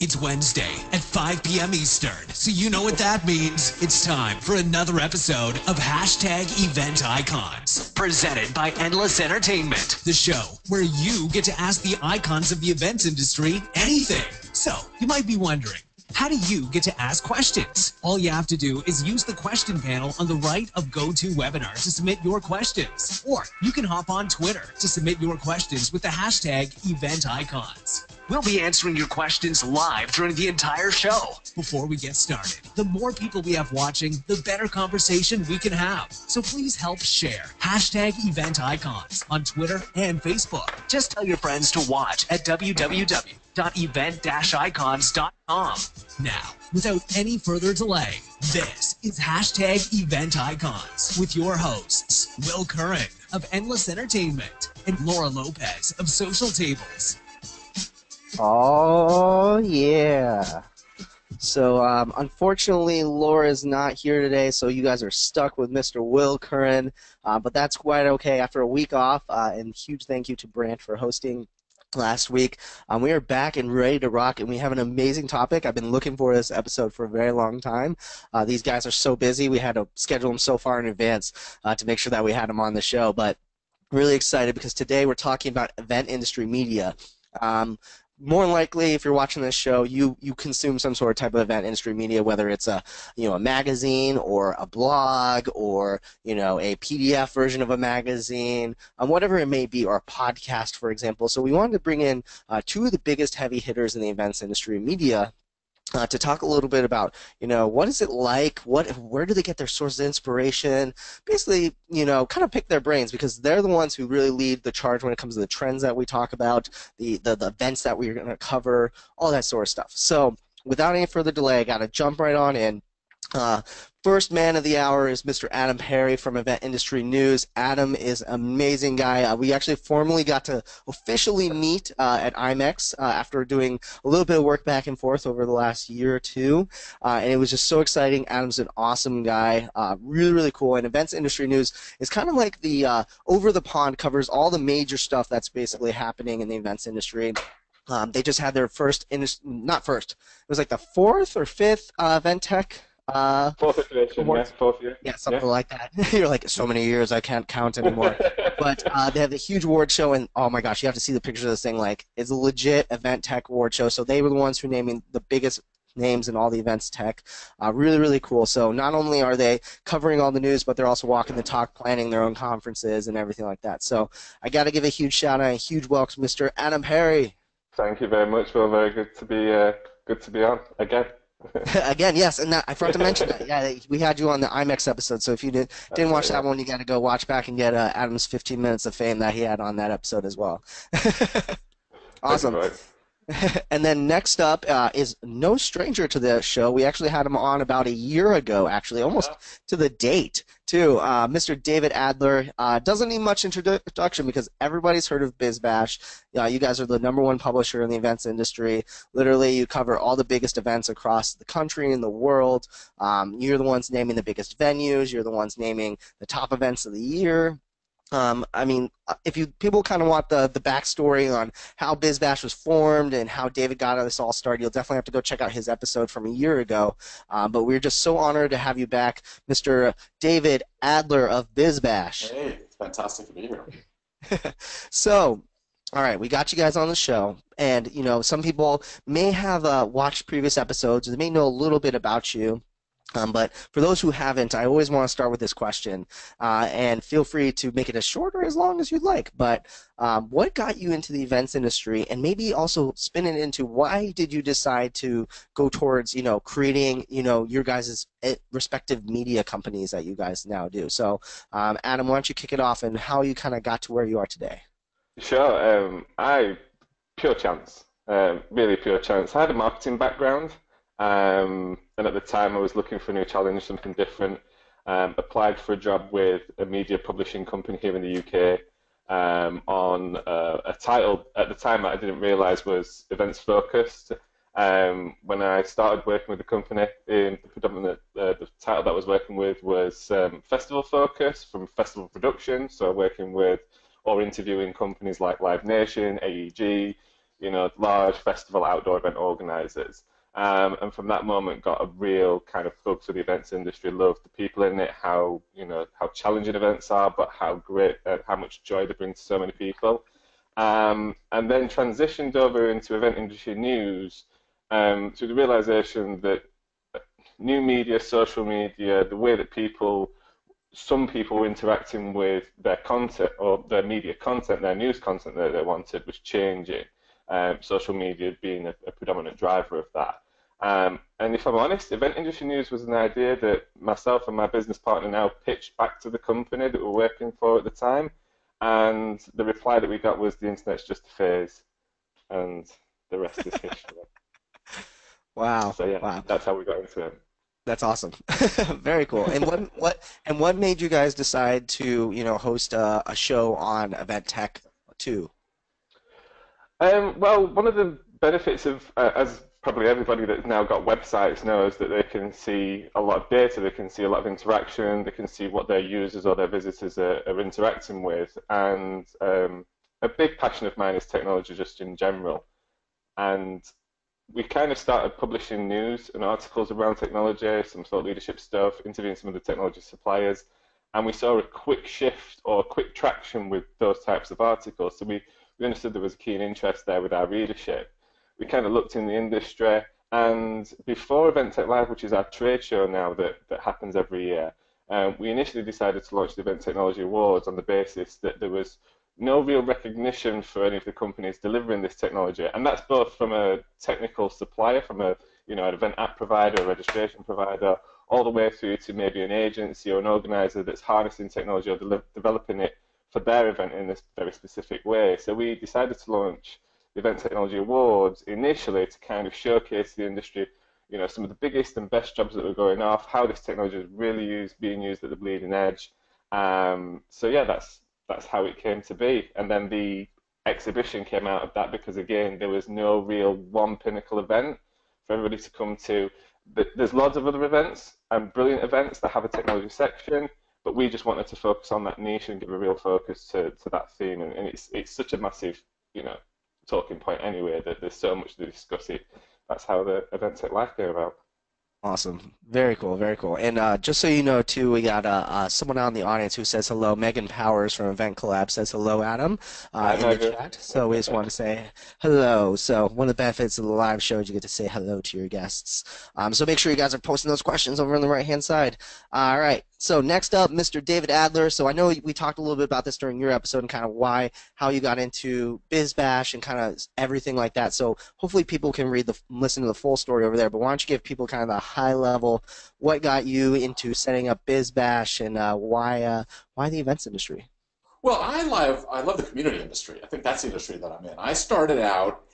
It's Wednesday at 5 p.m. Eastern, so you know what that means. It's time for another episode of Hashtag Event Icons, presented by Endless Entertainment, the show where you get to ask the icons of the events industry anything. So, you might be wondering, how do you get to ask questions? All you have to do is use the question panel on the right of GoToWebinar to submit your questions. Or you can hop on Twitter to submit your questions with the hashtag EventIcons. We'll be answering your questions live during the entire show. Before we get started, the more people we have watching, the better conversation we can have. So please help share hashtag EventIcons on Twitter and Facebook. Just tell your friends to watch at www.event-icons.com. Now, without any further delay, this is hashtag Event Icons with your hosts, Will Curran of Endless Entertainment and Laura Lopez of Social Tables. Oh, yeah. So, unfortunately, Laura's not here today, so you guys are stuck with Mr. Will Curran, but that's quite okay. After a week off, and huge thank you to Brant for hosting last week. We are back and ready to rock, and we have an amazing topic. I've been looking for this episode for a very long time. These guys are so busy. We had to schedule them so far in advance to make sure that we had them on the show, but really excited because today we're talking about event industry media. More than likely, if you're watching this show, you consume some sort of type of event industry media, whether it's a magazine or a blog or a PDF version of a magazine, whatever it may be, or a podcast, for example. So we wanted to bring in two of the biggest heavy hitters in the events industry media. To talk a little bit about, what is it like, where do they get their sources of inspiration, basically, kind of pick their brains because they're the ones who really lead the charge when it comes to the trends that we talk about, the events that we're going to cover, all that sort of stuff. So without any further delay, I got to jump right on in. First man of the hour is Mr. Adam Parry from Event Industry News. Adam is an amazing guy. We actually formally got to officially meet at IMEX after doing a little bit of work back and forth over the last year or two, and it was just so exciting. Adam's an awesome guy, really, really cool. And Events Industry News is kind of like the over-the-pond, covers all the major stuff that's basically happening in the events industry. They just had their not first, it was like the fourth or fifth Event Tech. Fourth iteration, yes, fourth year. Yeah, something like that. You're like, so many years, I can't count anymore. But they have the huge award show, and oh my gosh, you have to see the pictures of this thing. Like, it's a legit event tech award show. So they were the ones who naming the biggest names in all the events tech. Really, really cool. So not only are they covering all the news, but they're also walking the talk, planning their own conferences and everything like that. So I got to give a huge shout out and a huge welcome to Mr. Adam Parry. Thank you very much. Well, very good to be on again. Again, yes, and I forgot to mention that. Yeah, we had you on the IMEX episode, so if you didn't watch that one, you got to go watch back and get Adam's 15 minutes of fame that he had on that episode as well. Awesome. And then next up is no stranger to the show. We actually had him on about a year ago, actually, almost to the date, too. Mr. David Adler doesn't need much introduction because everybody's heard of Bizbash. You guys are the #1 publisher in the events industry. Literally, you cover all the biggest events across the country and the world. You're the ones naming the biggest venues. You're the ones naming the top events of the year. I mean, if people kind of want the backstory on how Bizbash was formed and how David got this all started, you'll definitely have to go check out his episode from a year ago. But we're just so honored to have you back, Mr. David Adler of Bizbash. Hey, it's fantastic to be here. So, all right, we got you guys on the show, and some people may have watched previous episodes, they may know a little bit about you. But for those who haven't, I always want to start with this question, and feel free to make it as short or as long as you'd like. But what got you into the events industry, and maybe also spin it into why did you decide to go towards, creating, your guys' respective media companies that you guys now do? So, Adam, why don't you kick it off and how you kind of got to where you are today? Sure. Pure chance, really pure chance. I had a marketing background. And at the time, I was looking for a new challenge, something different. Applied for a job with a media publishing company here in the UK on a title at the time that I didn't realise was events focused. When I started working with the company, the title that I was working with was festival focus from festival production. So working with or interviewing companies like Live Nation, AEG, large festival outdoor event organizers. And from that moment, got a real kind of bug for the events industry. Loved the people in it, how challenging events are, but how great, how much joy they bring to so many people. And then transitioned over into event industry news through the realization that new media, social media, the way that some people were interacting with their content or their media content, their news content that they wanted was changing. Social media being a predominant driver of that. And if I'm honest, event industry news was an idea that myself and my business partner now pitched back to the company that we were working for at the time. And the reply that we got was, the internet's just a phase. And the rest is history. Wow. So yeah, wow. That's how we got into it. That's awesome. Very cool. And what made you guys decide to, host a show on event tech too? Well, one of the benefits of, as probably everybody that's now got websites knows, that they can see a lot of data, they can see a lot of interaction, they can see what their users or their visitors are interacting with. And a big passion of mine is technology just in general. And we kind of started publishing news and articles around technology, some thought leadership stuff, interviewing some of the technology suppliers, and we saw a quick shift or quick traction with those types of articles. So we understood there was a keen interest there with our readership. We kind of looked in the industry, and before Event Tech Live, which is our trade show now that happens every year, we initially decided to launch the Event Technology Awards on the basis that there was no real recognition for any of the companies delivering this technology, and that's both from a technical supplier, from an event app provider, a registration provider, all the way through to maybe an agency or an organizer that's harnessing technology or developing it for their event in this very specific way. So we decided to launch the Event Technology Awards initially to kind of showcase the industry, some of the biggest and best jobs that were going off, how this technology is really being used at the bleeding edge. So yeah, that's how it came to be. And then the exhibition came out of that because, again, there was no real one pinnacle event for everybody to come to. There's lots of other events and brilliant events that have a technology section, but we just wanted to focus on that niche and give a real focus to that theme. And it's such a massive, talking point anyway, that there's so much to discuss it. That's how the Event Tech Live came about. Awesome. Very cool, very cool. And just so you know, too, we got someone out in the audience who says hello. Megan Powers from Event Collab says hello, Adam, in the chat. So we just want to say hello. So one of the benefits of the live show is you get to say hello to your guests. So make sure you guys are posting those questions over on the right-hand side. All right. So next up, Mr. David Adler. So I know we talked a little bit about this during your episode and kind of how you got into Bizbash and kind of everything like that. So hopefully people can listen to the full story over there. But why don't you give people kind of the high level, what got you into setting up Bizbash and why the events industry? Well, I love the community industry. I think that's the industry that I'm in. I started out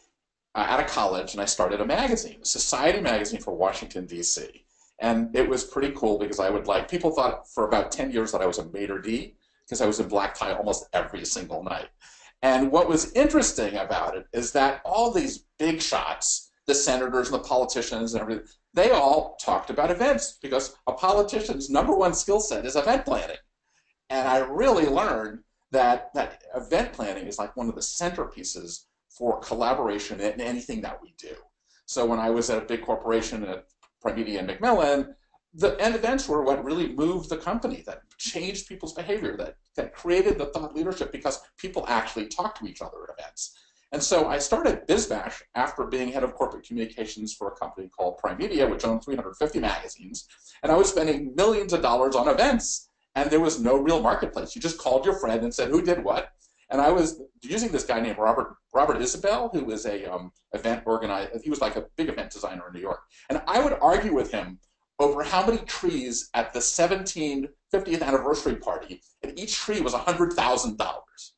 out of college and I started a magazine, a society magazine for Washington, D.C. And it was pretty cool because people thought for about 10 years that I was a maitre d' because I was in black tie almost every single night. And what was interesting about it is that all these big shots, the senators and the politicians and everything, they all talked about events because a politician's number one skill set is event planning. And I really learned that event planning is like one of the centerpieces for collaboration in anything that we do. So when I was at a big corporation at Parry and Macmillan, the end events were what really moved the company, that changed people's behavior, that created the thought leadership because people actually talk to each other at events. And so I started Bizbash after being head of corporate communications for a company called Parry Media, which owned 350 magazines. And I was spending millions of dollars on events, and there was no real marketplace. You just called your friend and said who did what. And I was using this guy named Robert Isabel, who was a event organizer. He was like a big event designer in New York. And I would argue with him over how many trees at the 50th anniversary party, and each tree was $100,000.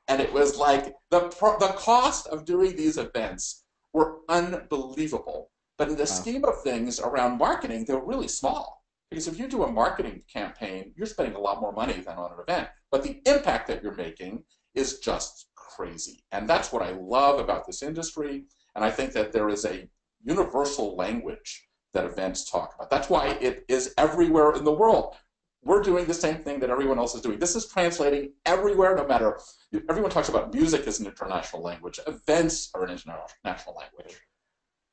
And it was like the cost of doing these events were unbelievable. But in the scheme of things around marketing, they were really small. Because if you do a marketing campaign, you're spending a lot more money than on an event. But the impact that you're making is just crazy. And that's what I love about this industry. And I think that there is a universal language that events talk about. That's why it is everywhere in the world. we're doing the same thing that everyone else is doing. This is translating everywhere, no matter, everyone talks about music as an international language. Events are an international language.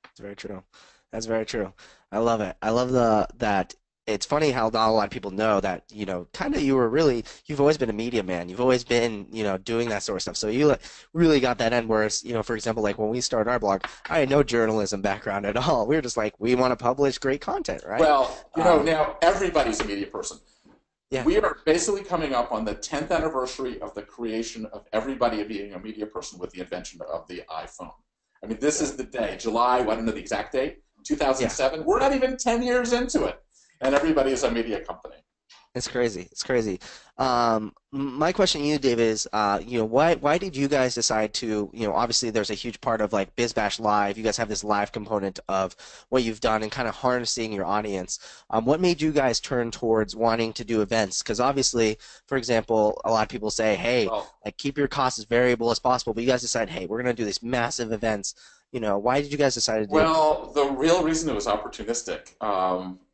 That's very true. That's very true. I love it. I love that it's funny how not a lot of people know that, kind of you've always been a media man. You've always been, doing that sort of stuff. So you really got that end, whereas, for example, like when we started our blog, I had no journalism background at all. We were just like, we want to publish great content, right? Well, now everybody's a media person. Yeah. We are basically coming up on the 10th anniversary of the creation of everybody being a media person with the invention of the iPhone. I mean, this is the day, July, I don't know the exact date, 2007. Yeah. We're not even 10 years into it, and everybody is a media company. It's crazy. It's crazy. My question to you, David, is, why did you guys decide to, obviously there's a huge part of like Bizbash Live. You guys have this live component of what you've done and kind of harnessing your audience. What made you guys turn towards wanting to do events? Because obviously, for example, a lot of people say, hey, keep your costs as variable as possible, but you guys decide, hey, we're going to do these massive events. Why did you guys decide to do it? Well, the real reason it was opportunistic.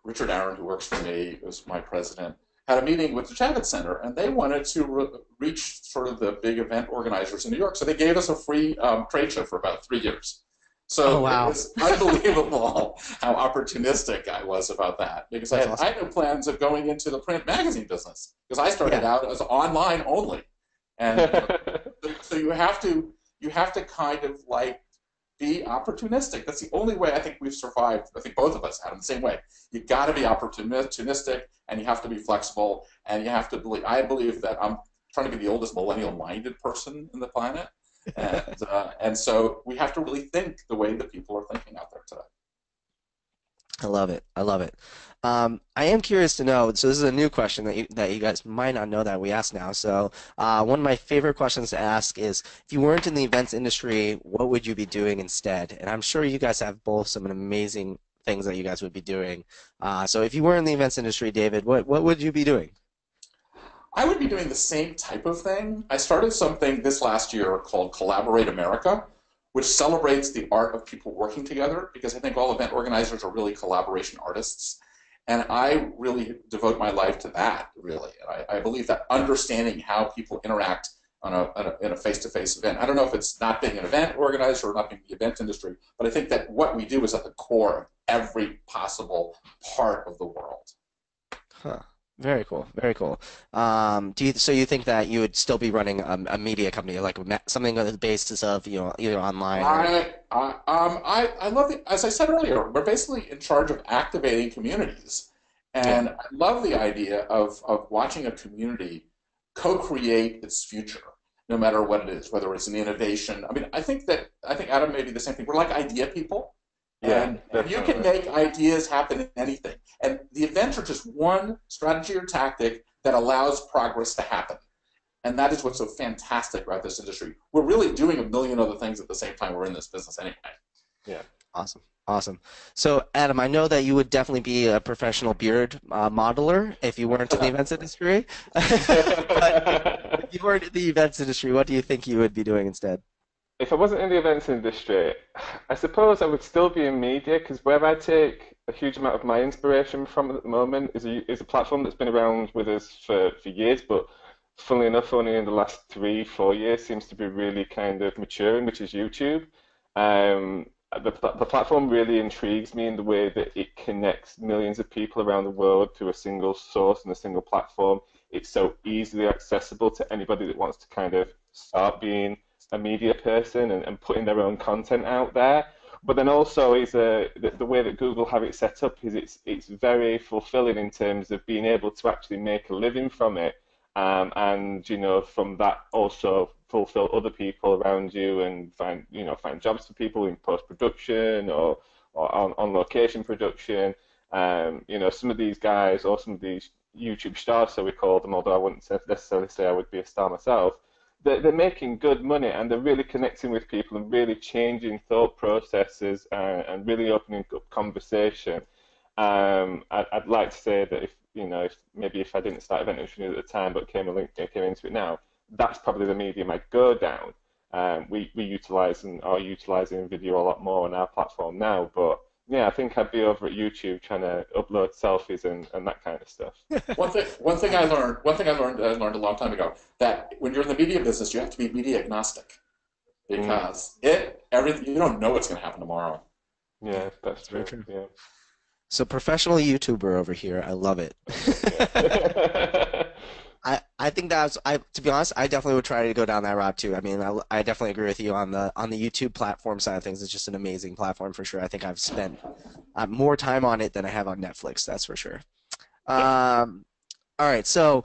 Richard Aaron, who works for me, was my president, had a meeting with the Javits Center, and they wanted to reach sort of the big event organizers in New York. So they gave us a free trade show for about 3 years. So It was unbelievable how opportunistic I was about that, because I had no plans of going into the print magazine business, because I started out as online only. And so you have to kind of like be opportunistic. That's the only way I think we've survived. I think both of us have in the same way. You got to be opportunistic, and you have to be flexible, and you have to believe. I believe that I'm trying to be the oldest millennial-minded person in the planet, and so we have to really think the way that people are thinking out there today. I love it. I love it. I am curious to know, so this is a new question that you guys might not know that we ask now. So one of my favorite questions to ask is, if you weren't in the events industry, what would you be doing instead? And I'm sure you guys have both some amazing things that you guys would be doing. So if you were in the events industry, David, what would you be doing? I would be doing the same type of thing. I started something this last year called Collaborate America, which celebrates the art of people working together, because I think all event organizers are really collaboration artists. And I really devote my life to that, really. And I believe that understanding how people interact in a face-to-face event. I don't know if it's not being an event organizer or not being in the event industry, but I think that what we do is at the core of every possible part of the world. Huh. Very cool. Very cool. So you think that you would still be running a media company, like something on the basis of, either online? I love it. As I said earlier, we're basically in charge of activating communities, and I love the idea of watching a community co-create its future, no matter what it is, whether it's an innovation. I mean, I think Adam may be the same thing. We're like idea people. And you can make ideas happen in anything. And the events are just one strategy or tactic that allows progress to happen. And that is what's so fantastic about this industry. We're really doing a million other things at the same time we're in this business anyway. Yeah. Awesome. Awesome. So, Adam, I know that you would definitely be a professional beard modeler if you weren't in the events industry. But if you weren't in the events industry, what do you think you would be doing instead? If I wasn't in the events industry, I suppose I would still be in media, because where I take a huge amount of my inspiration from at the moment is a platform that's been around with us for years, but funnily enough, only in the last 3-4 years seems to be really kind of maturing, which is YouTube. The platform really intrigues me in the way that it connects millions of people around the world through a single source and a single platform. It's so easily accessible to anybody that wants to kind of start being a media person and putting their own content out there. But then also the way that Google have it set up is it's very fulfilling in terms of being able to actually make a living from it, and from that also fulfill other people around you and find jobs for people in post-production or on location production. Some of these guys, or some of these YouTube stars, so we call them, although I wouldn't necessarily say I would be a star myself, they're making good money, and they're really connecting with people and really changing thought processes and really opening up conversation. I'd like to say that if I didn't start event industry at the time but came into it now, that's probably the medium I'd go down. We utilize and are utilizing video a lot more on our platform now, but Yeah, I think I'd be over at YouTube trying to upload selfies and that kind of stuff. One thing I learned a long time ago, that when you're in the media business, you have to be media agnostic Mm. because everything you don't know what's going to happen tomorrow. Yeah, that's Very true. true. Yeah. So professional YouTuber over here. I love it. Yeah. I think that's to be honest, I definitely would try to go down that route too. I mean, I definitely agree with you on the YouTube platform side of things. It's just an amazing platform for sure. I think I've spent more time on it than I have on Netflix. That's for sure. Yeah. Um, all right, so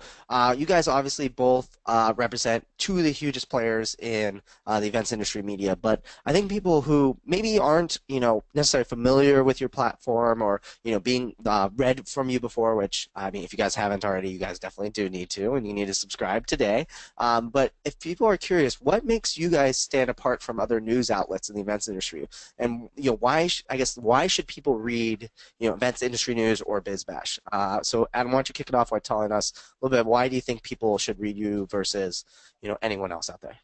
you guys obviously both represent two of the hugest players in the events industry media, but I think people who maybe aren't, necessarily familiar with your platform or, being read from you before, which, I mean, if you guys haven't already, you guys definitely do need to, and you need to subscribe today. But if people are curious, what makes you guys stand apart from other news outlets in the events industry? And, why should people read events industry news or Bizbash. So Adam, why don't you kick it off by telling us a little bit, why do you think people should read you versus, anyone else out there?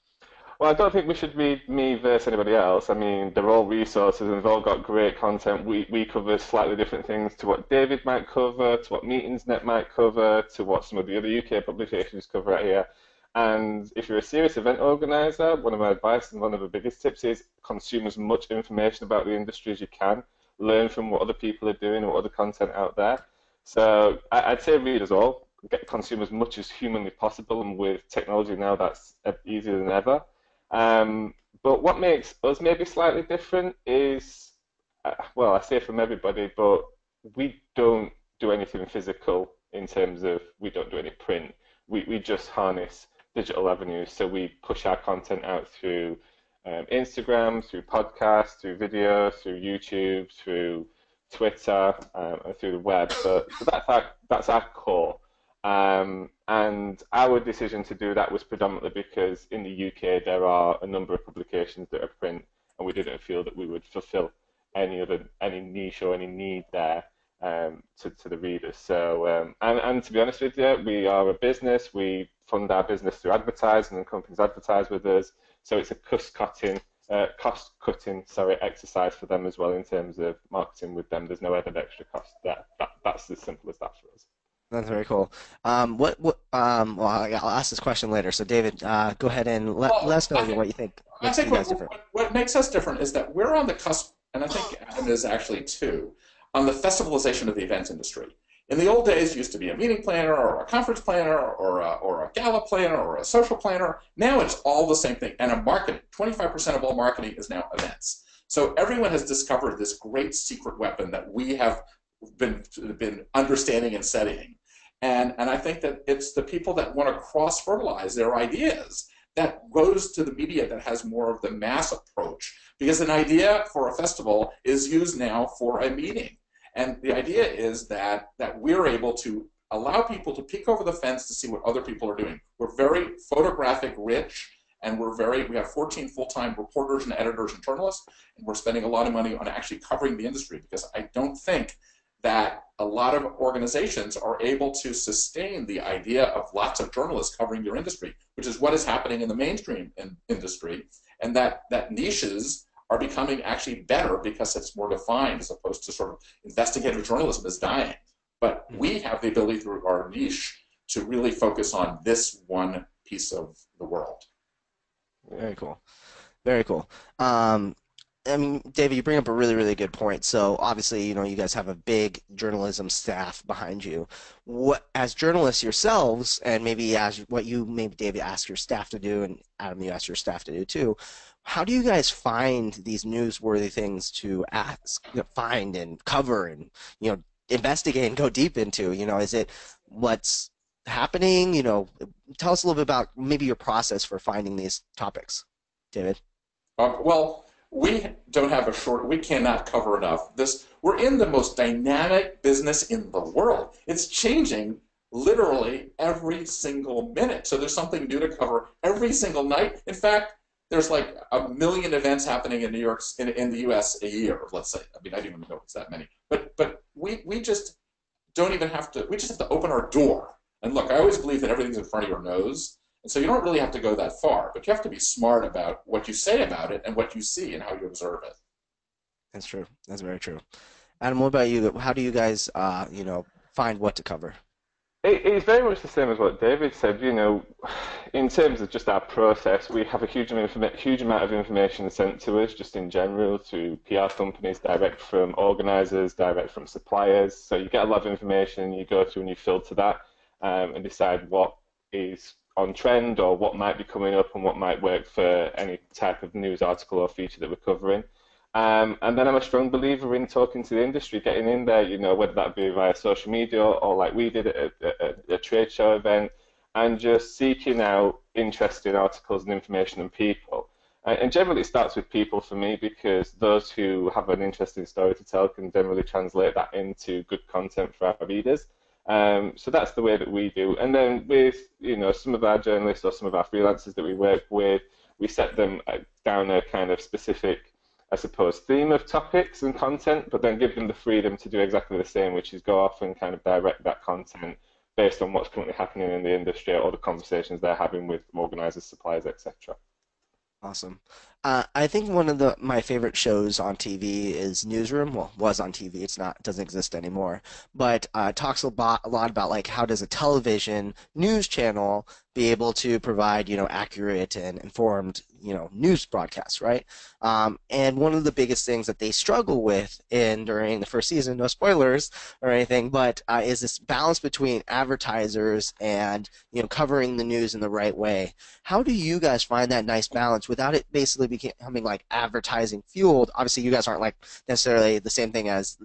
Well, I don't think we should read me versus anybody else. I mean, they're all resources and they've all got great content. We cover slightly different things to what David might cover, to what Meetingsnet might cover, to what some of the other UK publications cover out here. And if you're a serious event organizer, one of my advice and one of the biggest tips is consume as much information about the industry as you can. Learn from what other people are doing and what other content out there. So I'd say read us all. Consume as much as humanly possible, and with technology now, that's easier than ever. Um, but what makes us maybe slightly different is, well, I say from everybody, but we don't do anything physical in terms of we don't do any print. We just harness digital avenues. So we push our content out through Instagram, through podcasts, through video, through YouTube, through Twitter, and through the web. So that's our core. And our decision to do that was predominantly because in the UK there are a number of publications that are print, and we didn't feel that we would fulfil any niche or any need there to the readers. So and to be honest with you, we are a business. We fund our business through advertising, and companies advertise with us. So it's a cost cutting exercise for them as well in terms of marketing with them. There's no added extra cost there. That's as simple as that for us. That's very cool. Well, I'll ask this question later. So, David, go ahead and let Well, us know what you think I makes think you guys different. what makes us different is that we're on the cusp, and I think Adam is actually too, on the festivalization of the event industry. In the old days, it used to be a meeting planner or a conference planner or a gala planner or a social planner. Now it's all the same thing. And a marketing, 25% of all marketing is now events. So everyone has discovered this great secret weapon that we have been understanding and studying. And I think that it's the people that want to cross-fertilize their ideas that goes to the media that has more of the mass approach. Because an idea for a festival is used now for a meeting. And the idea is that we're able to allow people to peek over the fence to see what other people are doing. We're very photographic rich, and we have 14 full-time reporters and editors and journalists, and we're spending a lot of money on actually covering the industry, because I don't think that a lot of organizations are able to sustain the idea of lots of journalists covering your industry, which is what is happening in the mainstream industry, and that niches are becoming actually better because it's more defined, as opposed to sort of investigative journalism is dying. But we have the ability through our niche to really focus on this one piece of the world. Very cool. Very cool. I mean, David, you bring up a really, really good point. So obviously, you guys have a big journalism staff behind you. What, as journalists yourselves, and maybe as what you maybe David asked your staff to do, and Adam, you asked your staff to do too. How do you guys find these newsworthy things to ask, find and cover and investigate and go deep into? Is it what's happening? Tell us a little bit about maybe your process for finding these topics, David. Well, we don't have we cannot cover enough. We're in the most dynamic business in the world. It's changing literally every single minute. So there's something new to cover every single night. In fact, there's like 1 million events happening in New York, in the U.S. a year, let's say. I mean, I don't even know if it's that many. But we just don't even have to. We just have to open our door. And look, I always believe that everything's in front of your nose. And so you don't really have to go that far, but you have to be smart about what you say about it and what you see and how you observe it. That's true. That's very true. Adam, what about you? How do you guys, find what to cover? It's very much the same as what David said. In terms of just our process, we have a huge amount of information sent to us just in general through PR companies, direct from organisers, direct from suppliers. So you get a lot of information, you go through and you filter that and decide what is on trend or what might be coming up and what might work for any type of news article or feature that we're covering. And then I'm a strong believer in talking to the industry, getting in there, whether that be via social media or like we did at a trade show event, and just seeking out interesting articles and information and people. And generally it starts with people for me, because those who have an interesting story to tell can generally translate that into good content for our readers. So that's the way that we do. And then with, some of our journalists or some of our freelancers that we work with, we set them down a kind of specific, I suppose, theme of topics and content, but then give them the freedom to do exactly the same, which is go off and kind of direct that content based on what's currently happening in the industry or the conversations they're having with organisers, suppliers, etc. Awesome. I think one of my favorite shows on TV is Newsroom. Well, was on TV. It's not, doesn't exist anymore. But it talks a lot about like how does a television news channel be able to provide accurate and informed news broadcasts, right? And one of the biggest things that they struggle with during the first season, no spoilers or anything, but is this balance between advertisers and covering the news in the right way. How do you guys find that nice balance without it basically becoming like advertising fueled? Obviously, you guys aren't like necessarily the same thing as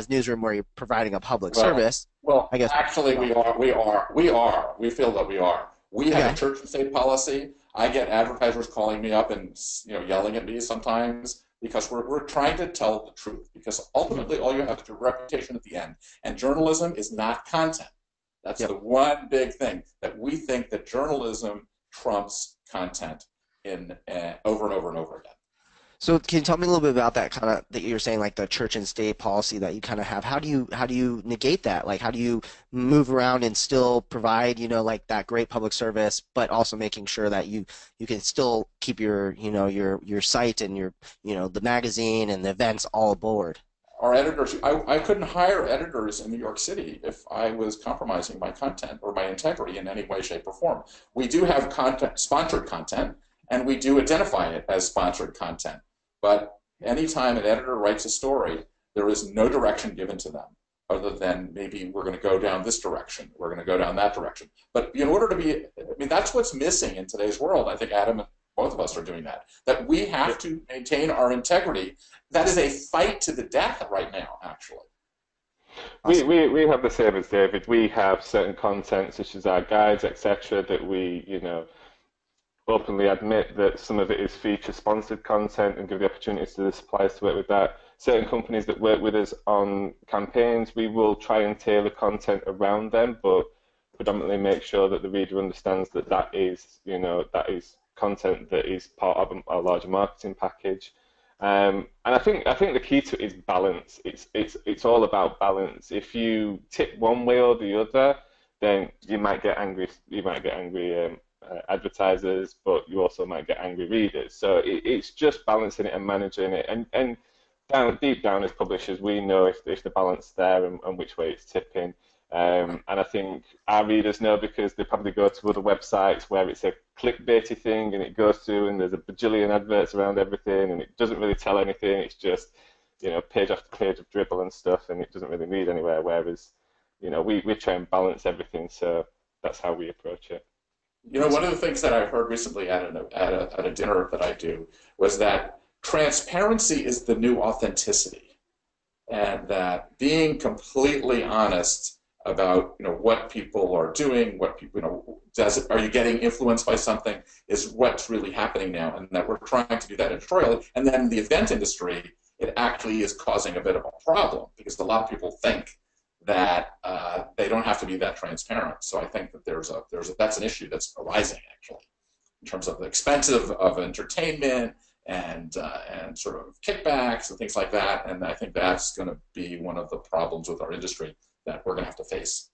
Newsroom, where you're providing a public service. Well, I guess actually, we are. We feel that we are. We have a church and state policy. I get advertisers calling me up and yelling at me sometimes because we're trying to tell the truth. Because ultimately, all you have is your reputation at the end, and journalism is not content. That's the one big thing, that we think that journalism trumps content in over and over and over again. So can you tell me a little bit about that kind of that you're saying, like the church and state policy that you kind of have? How do you negate that? Like how do you move around and still provide like that great public service, but also making sure that you can still keep your your site and your the magazine and the events all aboard? Our editors, I couldn't hire editors in New York City if I was compromising my content or my integrity in any way, shape, or form. We do have sponsored content, and we do identify it as sponsored content. But anytime an editor writes a story, there is no direction given to them other than maybe we're going to go down this direction, we're going to go down that direction. But in order to be, that's what's missing in today's world. I think Adam and both of us are doing that we have to maintain our integrity. That is a fight to the death right now, actually. We have the same as David. We have certain content, such as our guides, etc., that we, openly admit that some of it is feature-sponsored content and give the opportunities to the suppliers to work with that. Certain companies that work with us on campaigns, we will try and tailor content around them, but predominantly make sure that the reader understands that that is content that is part of a larger marketing package. And I think the key to it is balance. It's all about balance. If you tip one way or the other, then you might get angry. Advertisers, but you also might get angry readers. So it's just balancing it and managing it. And deep down as publishers, we know if the balance there and which way it's tipping. And I think our readers know because they probably go to other websites where it's a clickbaity thing and it goes through and there's a bajillion adverts around everything and it doesn't really tell anything. It's just, page after page of dribble and stuff, and it doesn't really lead anywhere. Whereas, we try and balance everything. So that's how we approach it. One of the things that I heard recently at a dinner that I do was that transparency is the new authenticity, and that being completely honest about what people are doing, what people are you getting influenced by something, is what's really happening now, and that we're trying to do that editorially. And then in the event industry, it actually is causing a bit of a problem because a lot of people think that they don't have to be that transparent. So I think that that's an issue that's arising actually in terms of the expense of entertainment and sort of kickbacks and things like that. And I think that's going to be one of the problems with our industry that we're going to have to face.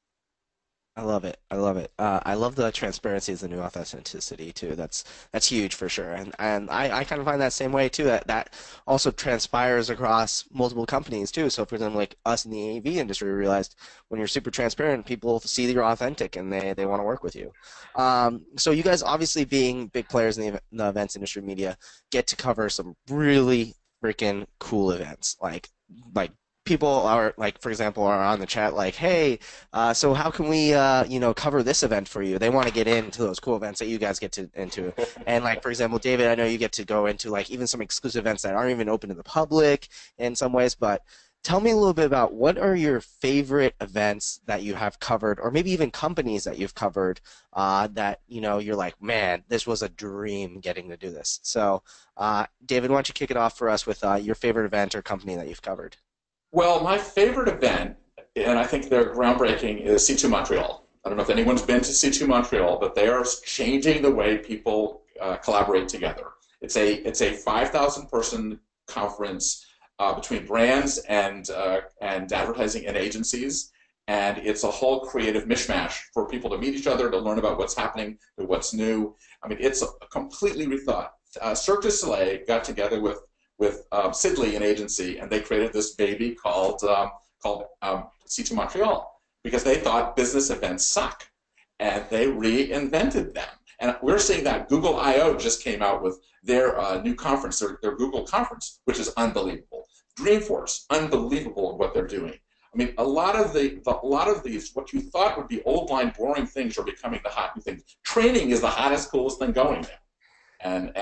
I love it. I love it. I love the transparency as the new authenticity too. That's huge for sure. And I kind of find that same way too. That also transpires across multiple companies too. So for example, like us in the AV industry, we realized when you're super transparent, people see that you're authentic and they want to work with you. So you guys obviously being big players in the events industry media get to cover some really freaking cool events. Like people are like, for example, are on the chat like, hey. So how can we, cover this event for you? They want to get into those cool events that you guys get to into. And like, for example, David, I know you get to go into like even some exclusive events that aren't even open to the public in some ways, but tell me a little bit about what are your favorite events that you have covered, or maybe even companies that you've covered that, you're like, man, this was a dream getting to do this. So, David, why don't you kick it off for us with your favorite event or company that you've covered? Well, my favorite event, and I think they're groundbreaking, is C2 Montreal. I don't know if anyone's been to C2 Montreal, but they are changing the way people collaborate together. It's a 5,000 person conference between brands and advertising and agencies, and it's a whole creative mishmash for people to meet each other, to learn about what's happening, to what's new. I mean, it's a completely rethought. Cirque du Soleil got together with Sidley, an agency, and they created this baby called C2 Montreal because they thought business events suck, and they reinvented them. And we're seeing that Google I/O just came out with their new conference, their Google conference, which is unbelievable. Dreamforce, unbelievable in what they're doing. I mean, a lot of these, what you thought would be old line, boring things are becoming the hot new things. Training is the hottest, coolest thing going now. And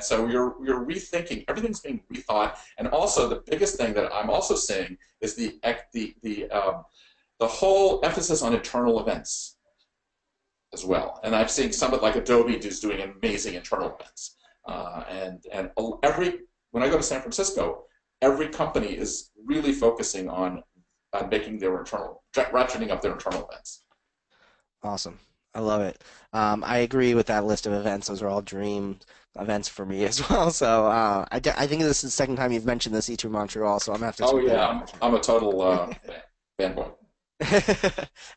so you're rethinking, everything's being rethought, and also the biggest thing that I'm also seeing is the whole emphasis on internal events as well. And I'm seeing somebody like Adobe who's doing amazing internal events. And when I go to San Francisco, every company is really focusing on making their ratcheting up their internal events. Awesome. I love it. I agree with that list of events. Those are all dream events for me as well. So I think this is the second time you've mentioned the C2 Montreal, so I'm going to have to Oh tweet that yeah, out. I'm a total fanboy.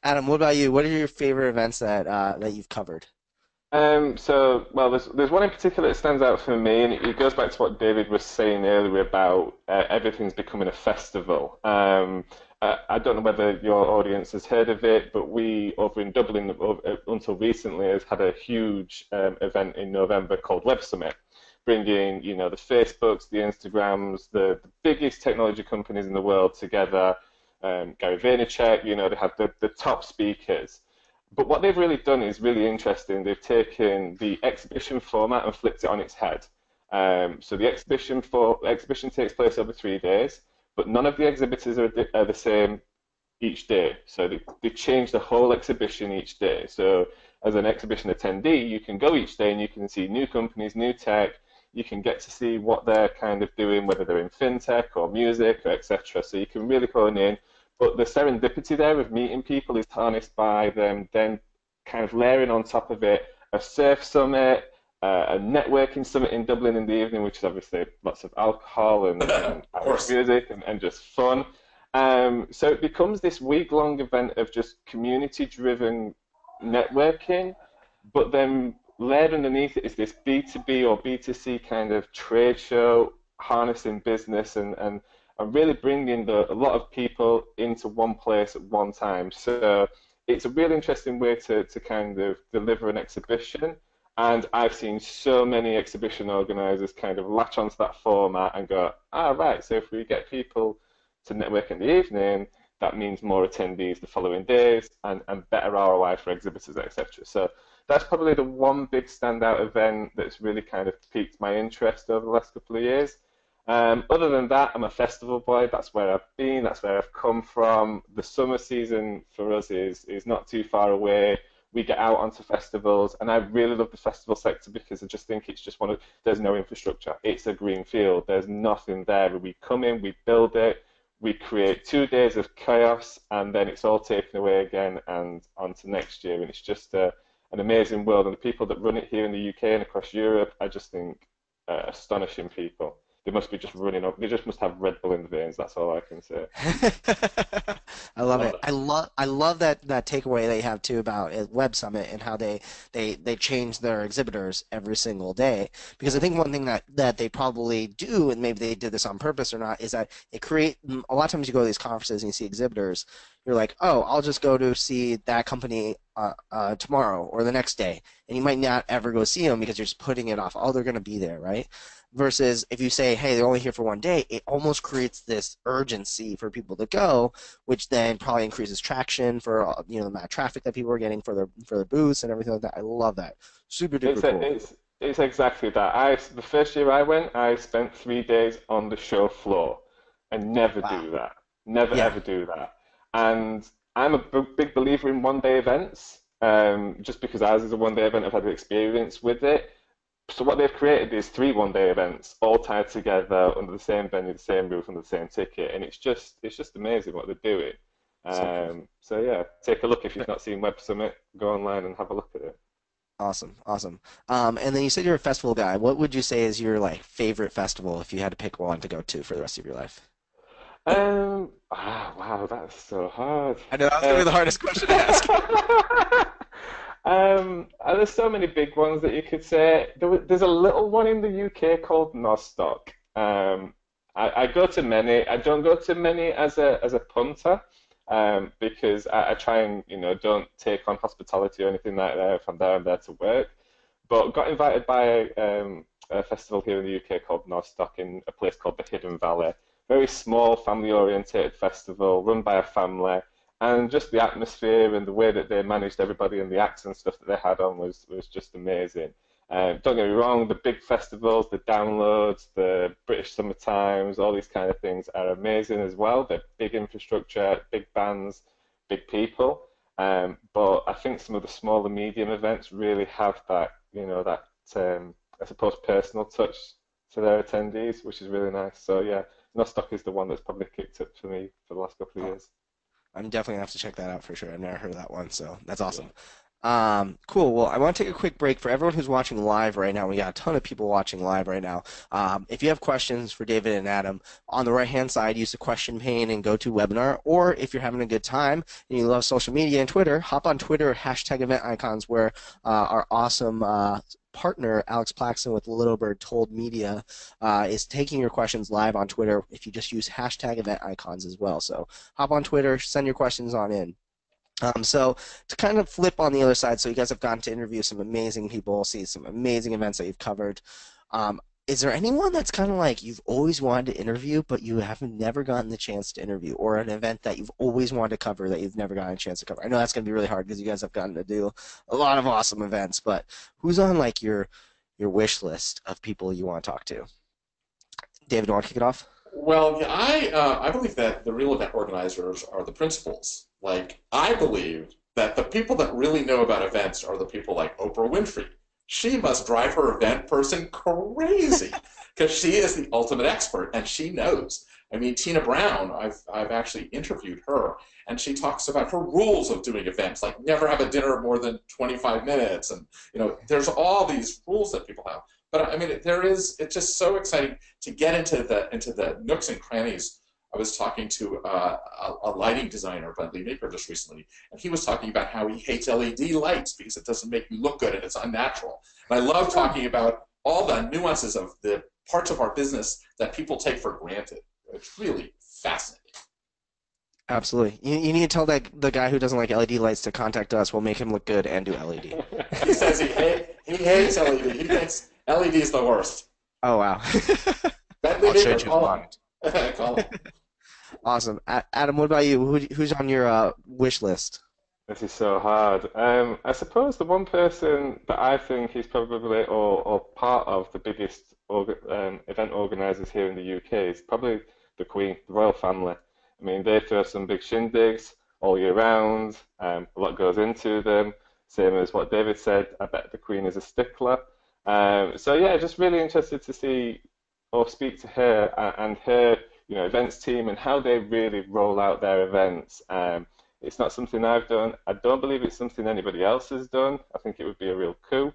Adam, what about you? What are your favorite events that you've covered? Well, there's one in particular that stands out for me, and it goes back to what David was saying earlier about everything's becoming a festival. I don't know whether your audience has heard of it, but we over in Dublin until recently has had a huge event in November called Web Summit, bringing the Facebooks, the Instagrams, the biggest technology companies in the world together. Gary Vaynerchuk, they have the top speakers. But what they've really done is really interesting. They've taken the exhibition format and flipped it on its head. So the exhibition takes place over 3 days, but none of the exhibitors are the same each day. So they change the whole exhibition each day. So as an exhibition attendee, you can go each day and you can see new companies, new tech. You can get to see what they're kind of doing, whether they're in fintech or music or etc. So you can really hone in. But the serendipity there of meeting people is harnessed by them then kind of layering on top of it a surf summit, a networking summit in Dublin in the evening, which is obviously lots of alcohol and Irish music and just fun. So it becomes this week-long event of just community-driven networking, but then layered underneath it is this B2B or B2C kind of trade show, harnessing business and really bringing a lot of people into one place at one time. So it's a really interesting way to kind of deliver an exhibition. And I've seen so many exhibition organizers kind of latch onto that format and go, right, so if we get people to network in the evening, that means more attendees the following days and better ROI for exhibitors, etc. So that's probably the one big standout event that's really kind of piqued my interest over the last couple of years. Other than that, I'm a festival boy. That's where I've been. That's where I've come from. The summer season for us is not too far away. We get out onto festivals, and I really love the festival sector because I just think it's just there's no infrastructure. It's a green field. There's nothing there. We come in, we build it, we create 2 days of chaos, and then it's all taken away again and on to next year. And it's just an amazing world. And the people that run it here in the UK and across Europe, I just think astonishing people. they must be just running up. They just must have Red Bull in the veins. That's all I can say. I love Love it. it. I love that takeaway they have too about Web Summit and how they change their exhibitors every single day. Because I think one thing that they probably do, and maybe they did this on purpose or not, is that it create a lot of times you go to these conferences and you see exhibitors, you're like, oh, I'll just go to see that company tomorrow or the next day, and you might not ever go see them because you're just putting it off. Oh, they're going to be there, right? Versus if you say, hey, they're only here for one day, it almost creates this urgency for people to go, which then probably increases traction for the amount of traffic that people are getting for their booths and everything like that. I love that. Super duper It's cool. it's exactly that. The first year I went, I spent 3 days on the show floor, and never Wow. do that. Never Yeah. ever do that. And I'm a big believer in one-day events. Just because ours is a one-day event, I've had experience with it. So what they've created is 3 one-day events, all tied together under the same venue, the same roof, and the same ticket, and it's just amazing what they're doing. So cool. So yeah, take a look if you've not seen Web Summit. Go online and have a look at it. Awesome, awesome. And then you said you're a festival guy. What would you say is your like favorite festival if you had to pick one to go to for the rest of your life? Wow, that's so hard. I know that was gonna Uh, be the hardest question to ask. there's so many big ones that you could say. There's a little one in the UK called Nostock. I go to many. I don't go to many as a punter, because I try and don't take on hospitality or anything like that. If I'm there to work. But got invited by a festival here in the UK called Nostock in a place called the Hidden Valley. Very small, family-orientated festival run by a family, and just the atmosphere and the way that they managed everybody and the acts and stuff that they had on was just amazing. Don't get me wrong, the big festivals, the downloads, the British Summer Times, all these kind of things are amazing as well. They're big infrastructure, big bands, big people. But I think some of the smaller medium events really have that I suppose, personal touch to their attendees, which is really nice. So yeah, Nostock is the one that's probably kicked it for me for the last couple of Oh, years. I'm definitely gonna have to check that out for sure. I've never heard of that one, so that's Yeah. awesome. Cool. Well, I want to take a quick break for everyone who's watching live right now. We got a ton of people watching live right now. If you have questions for David and Adam, on the right-hand side, use the question pane and go to webinar. Or if you're having a good time and you love social media and Twitter, hop on Twitter, hashtag event icons, where our awesome partner, Alex Plaxton with Little Bird Told Media, is taking your questions live on Twitter if you just use hashtag event icons as well. So hop on Twitter, send your questions on in. So to kind of flip on the other side, so you guys have gotten to interview some amazing people, see some amazing events that you've covered. Is there anyone that's kind of like you've always wanted to interview, but you haven't never gotten the chance to interview, or an event that you've always wanted to cover that you've never gotten a chance to cover? I know that's going to be really hard because you guys have gotten to do a lot of awesome events, but who's on like your wish list of people you want to talk to? David, do you want to kick it off? Well, yeah, I believe that the real event organizers are the principals. Like, I believe that the people that really know about events are the people like Oprah Winfrey. She must drive her event person crazy because she is the ultimate expert and she knows. I mean, Tina Brown, I've actually interviewed her, and she talks about her rules of doing events, like never have a dinner more than 25 minutes, and there's all these rules that people have. But I mean, it's just so exciting to get into the nooks and crannies. I was talking to a lighting designer, Bradley Napier, just recently, and he was talking about how he hates LED lights because it doesn't make you look good and it's unnatural. And I love talking about all the nuances of the parts of our business that people take for granted. It's really fascinating. Absolutely. You need to tell the guy who doesn't like LED lights to contact us. We'll make him look good and do LED. He says he hates LED. He thinks LED is the worst. Oh, wow. Bradley I'll Napier, change his call mind. him. Call him. Awesome. Adam, what about you? Who's on your wish list? This is so hard. I suppose the one person that I think is probably or part of the biggest event organisers here in the UK is probably the Queen, the royal family. I mean, they throw some big shindigs all year round. A lot goes into them. Same as what David said. I bet the Queen is a stickler. So yeah, just really interested to see or speak to her and her, events team and how they really roll out their events. It's not something I've done. I don't believe it's something anybody else has done. I think it would be a real coup.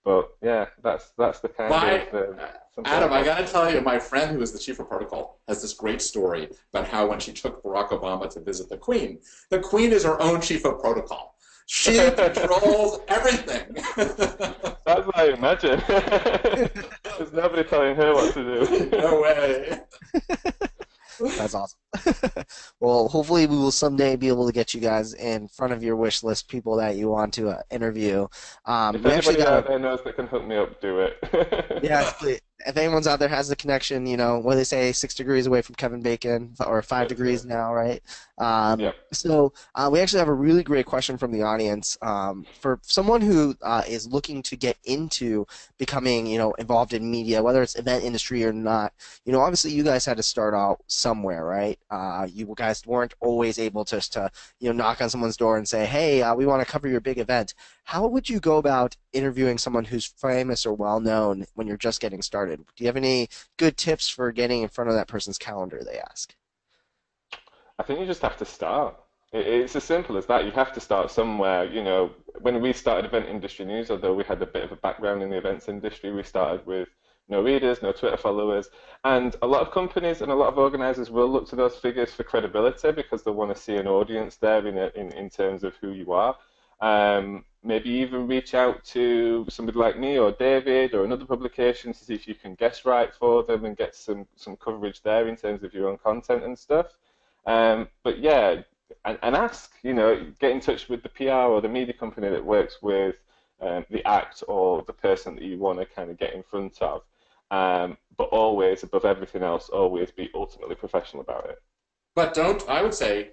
But yeah, that's the kind of Adam, I got to tell you, my friend who is the chief of protocol has this great story about how when she took Barack Obama to visit the Queen is her own chief of protocol. She controls everything. That's what I imagine. There's nobody telling her what to do. No way. That's awesome. Well, hopefully we will someday be able to get you guys in front of your wish list, people that you want to interview. If We actually anybody got out there knows that can hook me up, do it. yeah, please. If anyone's out there has the connection, you know, what do they say, 6 degrees away from Kevin Bacon, or 5 degrees now, right? So we actually have a really great question from the audience. For someone who is looking to get into becoming, you know, involved in media, whether it's event industry or not, you know, obviously you guys had to start out somewhere, right? You guys weren't always able to, you know, knock on someone's door and say, hey, we want to cover your big event. How would you go about interviewing someone who's famous or well-known when you're just getting started? Do you have any good tips for getting in front of that person's calendar, they ask? I think you just have to start. It's as simple as that. You have to start somewhere. You know, when we started Event Industry News, although we had a bit of a background in the events industry, we started with no readers, no Twitter followers, and a lot of companies and a lot of organizers will look to those figures for credibility because they want to see an audience there in terms of who you are. Maybe even reach out to somebody like me or David or another publication to see if you can guest write for them and get some coverage there in terms of your own content and stuff. But yeah, and ask, you know, get in touch with the PR or the media company that works with the act or the person that you want to kind of get in front of. But always, above everything else, always be ultimately professional about it. But I would say,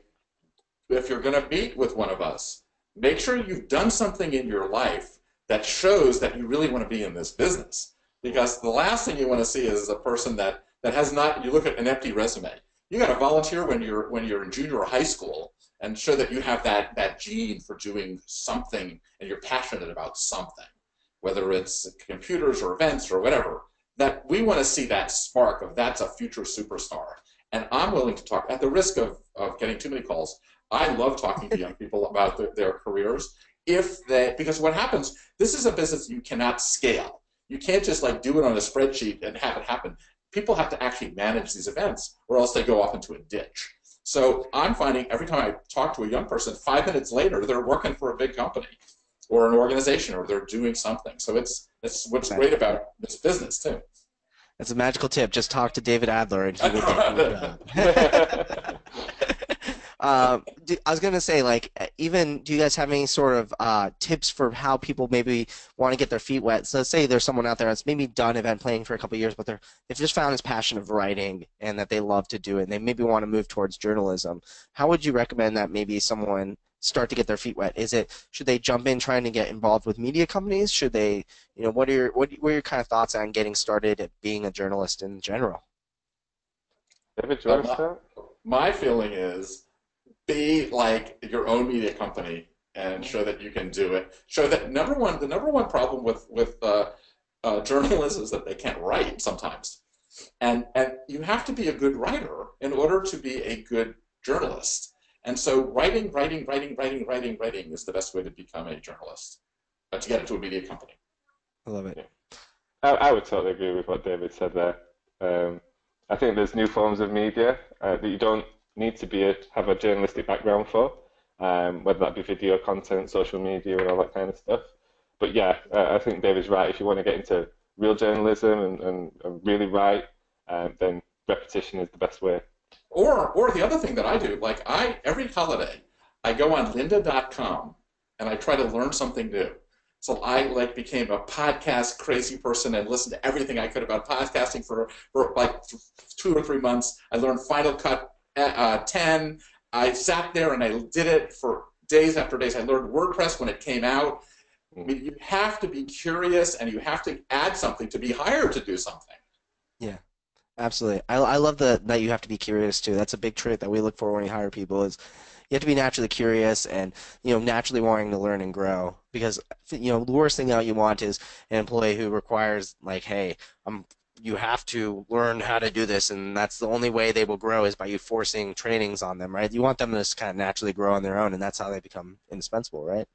if you're going to meet with one of us, make sure you've done something in your life that shows that you really want to be in this business. Because the last thing you want to see is a person that has not, you look at an empty resume. You got to volunteer when you're in junior or high school and show that you have that gene for doing something and you're passionate about something, whether it's computers or events or whatever. That we want to see that spark of that's a future superstar. And I'm willing to talk, at the risk of getting too many calls, I love talking to young people about their careers. Because what happens, this is a business you cannot scale. You can't just like do it on a spreadsheet and have it happen. People have to actually manage these events or else they go off into a ditch. So I'm finding every time I talk to a young person, 5 minutes later, they're working for a big company or an organization or they're doing something. So it's what's great about this business too. That's a magical tip. Just talk to David Adler and he will get you a job. I was going to say, like, do you guys have any sort of tips for how people maybe want to get their feet wet? So let's say there's someone out there that's maybe done event planning for a couple of years, but they've just found this passion of writing and that they love to do it, and they maybe want to move towards journalism. How would you recommend that maybe someone start to get their feet wet? Should they jump in trying to get involved with media companies? Should they, you know, what are your kind of thoughts on getting started at being a journalist in general? David, do you want to start? My feeling is, be like your own media company and show that you can do it. Show that the number one problem with journalists is that they can't write sometimes, and you have to be a good writer in order to be a good journalist. And so writing is the best way to become a journalist, to get into a media company. I love it. Yeah. I would totally agree with what David said there. I think there's new forms of media that you don't need to have a journalistic background for, whether that be video content, social media, and all that kind of stuff. But yeah, I think David's right. If you want to get into real journalism and really write, then repetition is the best way. Or the other thing that I do, like every holiday, I go on lynda.com and I try to learn something new. So I became a podcast crazy person and listened to everything I could about podcasting for like 2 or 3 months. I learned Final Cut 10. I sat there and I did it for days after days. I learned WordPress when it came out. I mean, you have to be curious and you have to add something to be hired to do something. Yeah, absolutely. I love that you have to be curious too. That's a big trait that we look for when we hire people is you have to be naturally curious and, you know, naturally wanting to learn and grow. Because, you know, the worst thing that you want is an employee who requires, like, hey, you have to learn how to do this, and that's the only way they will grow is by you forcing trainings on them, right? You want them to just kind of naturally grow on their own, and that's how they become indispensable, right?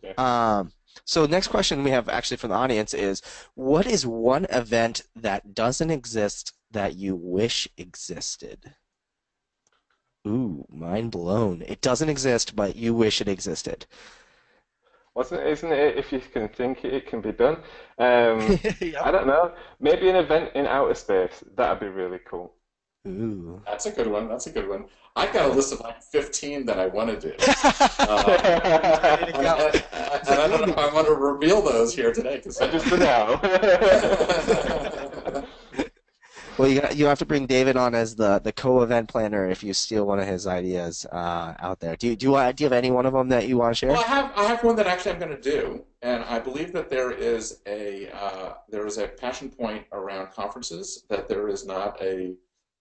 Yeah. So next question we have actually from the audience is, what is one event that doesn't exist that you wish existed? Ooh, mind blown. It doesn't exist, but you wish it existed. Isn't it? If you can think it, it can be done. Um, Yep. I don't know. Maybe an event in outer space. That'd be really cool. Ooh. That's a good one. That's a good one. I've got a list of like 15 that I want to do. Um, He's ready to and, go. and, He's and like, I don't know "Ooh." if I want to reveal those here today because Just for now. Well, you have to bring David on as the co-event planner if you steal one of his ideas out there. Do you have any one of them that you want to well, share? I have one that actually I'm going to do, and I believe that there is a passion point around conferences that there is not a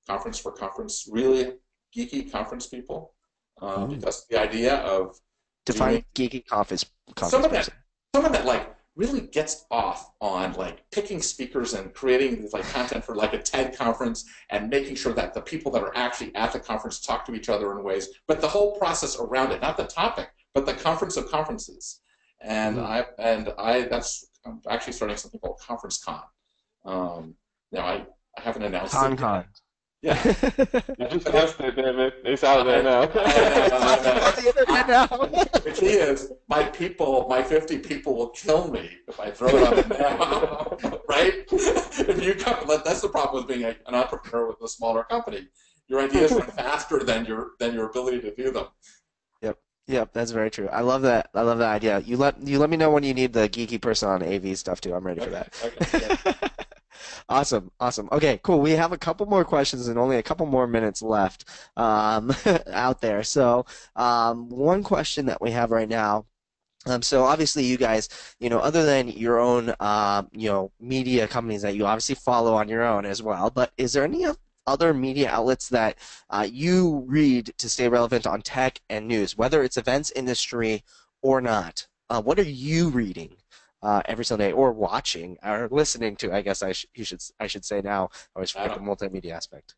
conference for conference really geeky conference people, Ooh. because the idea of Define doing geeky conference someone that person. someone that like really gets off on like picking speakers and creating like content for like a TED conference and making sure that the people that are actually at the conference talk to each other in ways, but the whole process around it, not the topic, but the conference of conferences. And Ooh. I'm actually starting something called Conference Con. Now I haven't announced it Con. yet. Yeah, You just but it's announced it, David. It's out there I, now. I know, I It's on the know. internet now. The key is my 50 people will kill me if I throw it on them now, right? If you come, that's the problem with being an entrepreneur with a smaller company. Your ideas run faster than your ability to do them. Yep. Yep, that's very true. I love that. I love that idea. You let me know when you need the geeky person on AV stuff too. I'm ready for Okay, that. okay, good. Awesome, awesome. Okay, cool. We have a couple more questions and only a couple more minutes left out there. So, one question that we have right now. So obviously you guys, other than your own, media companies that you obviously follow on your own as well, but is there any other media outlets that you read to stay relevant on tech and news, whether it's events industry or not? What are you reading every single day, or watching, or listening to? I guess I should say now. I always I forget the don't. multimedia aspect.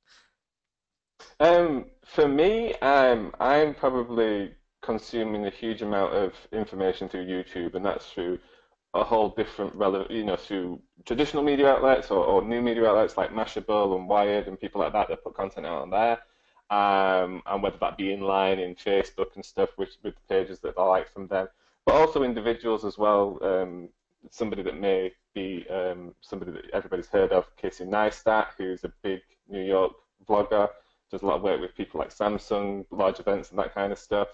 For me, I'm probably consuming a huge amount of information through YouTube, and that's through a whole different relevant, through traditional media outlets or new media outlets like Mashable and Wired and people like that that put content out on there. And whether that be inline in Facebook and stuff, which with the pages that I like from them, but also individuals as well. Somebody that may be somebody that everybody's heard of, Casey Neistat, who's a big New York vlogger, does a lot of work with people like Samsung, large events and that kind of stuff.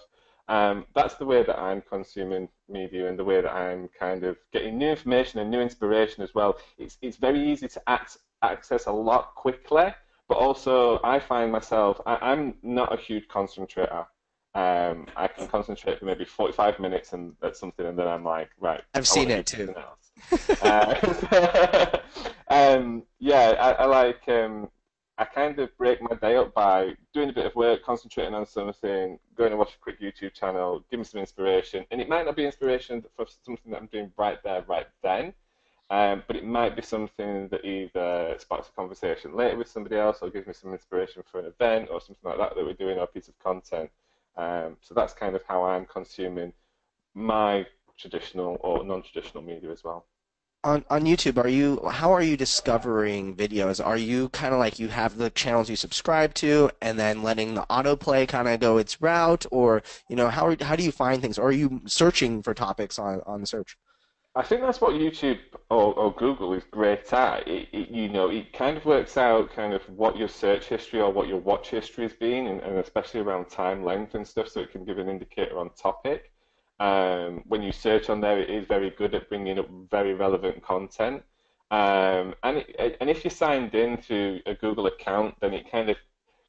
That's the way that I'm consuming media and the way that I'm kind of getting new information and new inspiration as well. It's very easy to access a lot quickly, but also I find myself, I'm not a huge concentrator. I can concentrate for maybe 45 minutes and at something, and then I'm like, right, I've I want seen to do it too. something else. Yeah, I like. I kind of break my day up by doing a bit of work, concentrating on something, going to watch a quick YouTube channel, give me some inspiration. And it might not be inspiration for something that I'm doing right there, right then, but it might be something that either sparks a conversation later with somebody else or gives me some inspiration for an event or something like that that we're doing or a piece of content. So that's kind of how I'm consuming my traditional or non-traditional media as well. On YouTube, how are you discovering videos? Are you kind of like you have the channels you subscribe to and then letting the autoplay kind of go its route, or how do you find things? Or are you searching for topics on the search? I think that's what YouTube or Google is great at. It kind of works out kind of what your search history or what your watch history has been, and especially around time length and stuff, so it can give an indicator on topic. When you search on there, it is very good at bringing up very relevant content. And if you're signed in to a Google account, then it kind of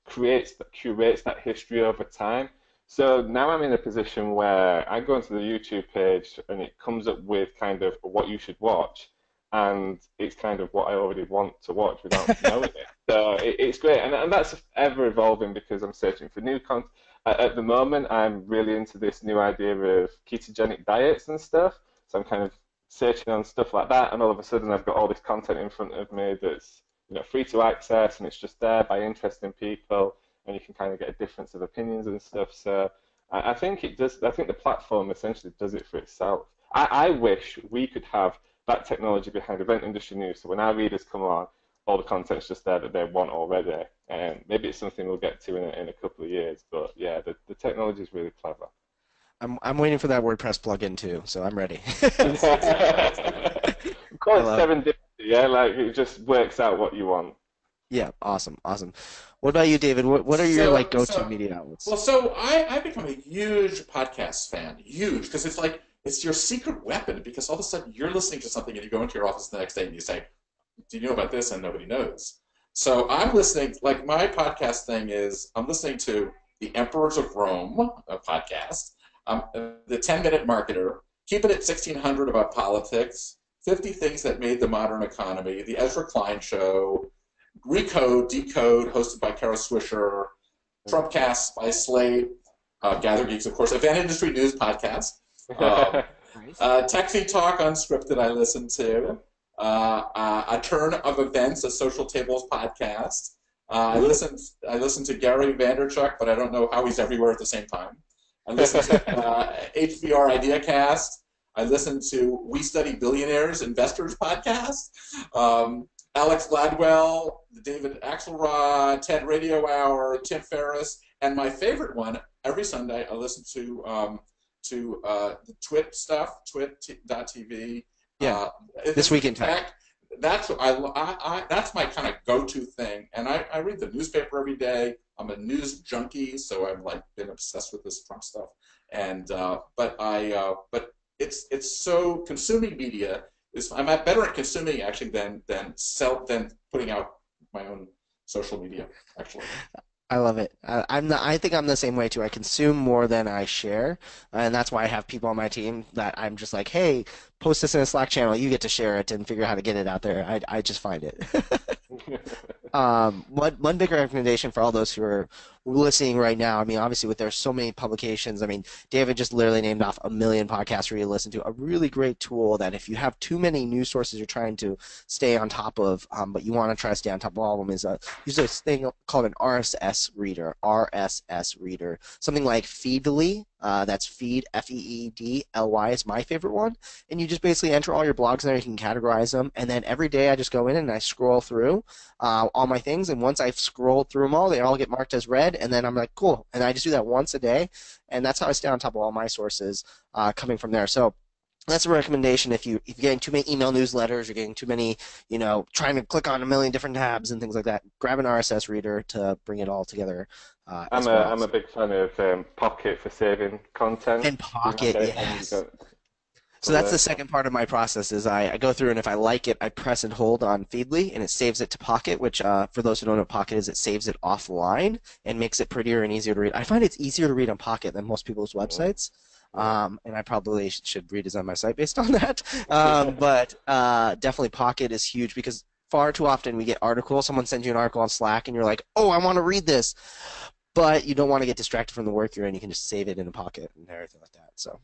curates that history over time. So now I'm in a position where I go into the YouTube page and it comes up with kind of what you should watch, and it's kind of what I already want to watch without knowing it. So it's great, and that's ever evolving because I'm searching for new content. At the moment, I'm really into this new idea of ketogenic diets and stuff. So I'm kind of searching on stuff like that, and all of a sudden I've got all this content in front of me that's free to access, and it's just there by interesting people, and you can kind of get a difference of opinions and stuff. So I think it does. I think the platform essentially does it for itself. I wish we could have that technology behind event industry news. So when our readers come on, all the content's just there that they want already. And maybe it's something we'll get to in a couple of years. But yeah, the technology is really clever. I'm waiting for that WordPress plugin too, so I'm ready. Call I it love it. serendipity, yeah? Like it just works out what you want. Yeah, awesome, awesome. What about you, David? What are your So, like go-to so, media outlets? I've become a huge podcast fan, huge, because it's like it's your secret weapon. Because all of a sudden you're listening to something and you go into your office the next day and you say, "Do you know about this?" And nobody knows. So I'm listening. Like my podcast thing is, I'm listening to the Emperors of Rome, a podcast, the 10-Minute Marketer, Keep It at 1600 about politics, 50 Things That Made the Modern Economy, the Ezra Klein Show, Recode, Decode, hosted by Kara Swisher, Trumpcast by Slate, Gather Geeks, of course, Event Industry News podcast, um, Nice. Tech Feed Talk Unscripted I listen to, A Turn of Events, a Social Tables podcast. I listen to Gary Vanderchuck, but I don't know how he's everywhere at the same time. I listen to HBR IdeaCast. I listen to We Study Billionaires Investors podcast. Alex Gladwell, David Axelrod, TED Radio Hour, Tim Ferriss, and my favorite one, every Sunday I listen to the Twit stuff, twit.tv. Yeah. This Week in Tech. That's that's my kind of go-to thing, and I read the newspaper every day. I'm a news junkie, so I've like been obsessed with this Trump stuff. And but it's so consuming media. I'm better at consuming actually than putting out my own social media actually. I love it. I think I'm the same way too. I consume more than I share, and that's why I have people on my team that I'm just like, hey, post this in a Slack channel. You get to share it and figure out how to get it out there. I just find it. One big recommendation for all those who are listening right now. I mean, obviously, there's so many publications. I mean, David just literally named off a million podcasts for you to listen to. A really great tool that if you have too many news sources you're trying to stay on top of, but you want to try to stay on top of all of them, is use this thing called an RSS reader. RSS reader, something like Feedly. That's Feed, Feedly is my favorite one. And you just basically enter all your blogs in there. You can categorize them, and then every day I just go in and I scroll through all my things. And once I've scrolled through them all, they all get marked as read. And then I'm like, cool. And I just do that once a day, and that's how I stay on top of all my sources coming from there. So that's a recommendation. If you're getting too many email newsletters, you're getting too many, trying to click on a million different tabs and things like that, grab an RSS reader to bring it all together. I'm a big fan of Pocket for saving content. And Pocket, yes. So that's the second part of my process is I go through, and if I like it, I press and hold on Feedly, and it saves it to Pocket, which for those who don't know what Pocket is, it saves it offline and makes it prettier and easier to read. I find it's easier to read on Pocket than most people's websites, and I probably should redesign my site based on that. But definitely Pocket is huge because far too often we get articles. Someone sends you an article on Slack, and you're like, oh, I want to read this. But you don't want to get distracted from the work you're in. You can just save it in a Pocket and everything like that. So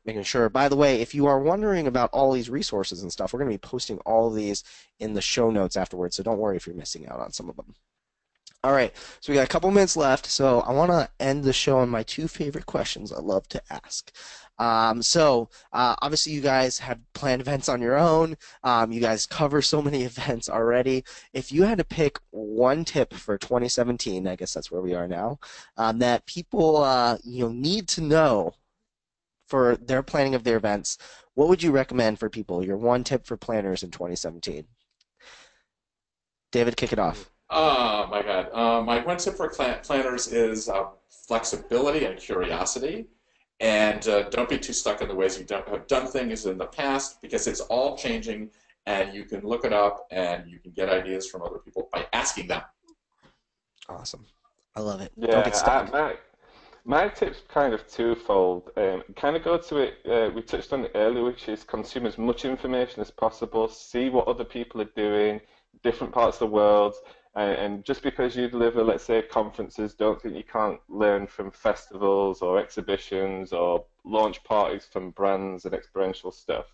making sure. By the way, if you are wondering about all these resources and stuff, we're going to be posting all of these in the show notes afterwards. So don't worry if you're missing out on some of them. All right. So we got a couple minutes left. So I want to end the show on my two favorite questions I love to ask. Obviously you guys have planned events on your own. You guys cover so many events already. If you had to pick one tip for 2017, I guess that's where we are now, that people need to know for their planning of their events, what would you recommend for people? Your one tip for planners in 2017. David, kick it off. Oh my God. My one tip for planners is flexibility and curiosity. And don't be too stuck in the ways you have done things in the past, because it's all changing, and you can look it up and you can get ideas from other people by asking them. Awesome. I love it. Yeah, Don't get stuck. My tip's kind of twofold. Kind of go to it, we touched on it earlier, which is consume as much information as possible, see what other people are doing, different parts of the world, and just because you deliver, let's say, conferences, don't think you can't learn from festivals or exhibitions or launch parties from brands and experiential stuff.